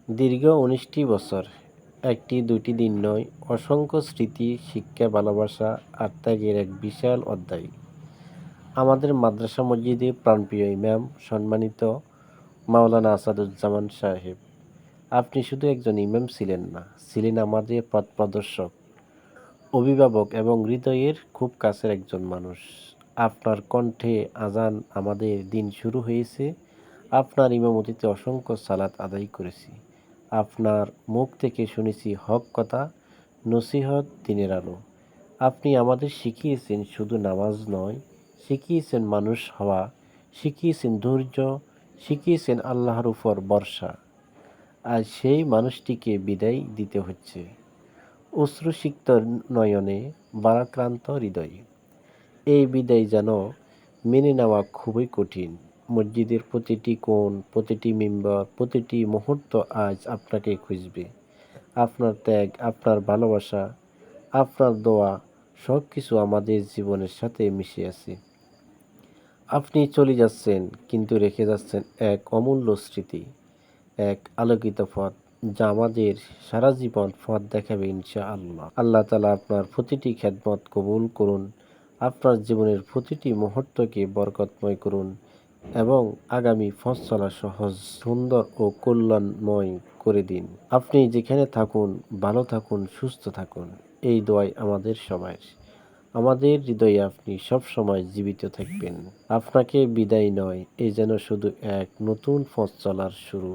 দীর্ঘ ১৯টি বছর, একটি দুইটি দিন নয়, অসংখ্য স্মৃতি, শিক্ষা, ভালোবাসা আর ত্যাগের এক বিশাল অধ্যায়। আমাদের মাদ্রাসা মসজিদে প্রাণপ্রিয় ইমাম, সম্মানিত মাওলানা আসাদুজ্জামান সাহেব, আপনি শুধু একজন ইমাম ছিলেন না, ছিলেন আমাদের পথ প্রদর্শক, অভিভাবক এবং হৃদয়ের খুব কাছের একজন মানুষ। আপনার কণ্ঠে আজান আমাদের দিন শুরু হয়েছে, আপনার ইমামতিতে অসংখ্য সালাত আদায় করেছি, আপনার মুখ থেকে শুনেছি হক কথা, নসিহত, দিনের আলো। আপনি আমাদের শিখিয়েছেন শুধু নামাজ নয়, শিখিয়েছেন মানুষ হওয়া, শিখিয়েছেন ধৈর্য, শিখিয়েছেন আল্লাহর উপর ভরসা। আর সেই মানুষটিকে বিদায় দিতে হচ্ছে অশ্রুসিক্ত নয়নে, ভারাক্রান্ত হৃদয়ে। এই বিদায় যেন মেনে নেওয়া খুবই কঠিন। মসজিদের প্রতিটি কোণ, প্রতিটি মিম্বর, প্রতিটি মুহূর্ত আজ আপনাকে খুঁজবে। আপনার ত্যাগ, আপনার ভালোবাসা, আপনার দোয়া, সব কিছু আমাদের জীবনের সাথে মিশে আছে। আপনি চলে যাচ্ছেন, কিন্তু রেখে যাচ্ছেন এক অমূল্য স্মৃতি, এক আলোকিত পথ, যা আমাদের সারা জীবন পথ দেখাবে ইনশাআল্লাহ। আল্লাহ তাআলা আপনার প্রতিটি খেদমত কবুল করুন, আপনার জীবনের প্রতিটি মুহূর্তকে বরকতময় করুন এবং আগামী পথ চলা সহজ, সুন্দর ও কল্যাণময় করে দিন। আপনি যেখানে থাকুন, ভালো থাকুন, সুস্থ থাকুন, এই দোয়াই আমাদের সবার। আমাদের হৃদয়ে আপনি সব সময় জীবিত থাকবেন। আপনাকে বিদায় নয়, এ যেন শুধু এক নতুন পথ চলার শুরু।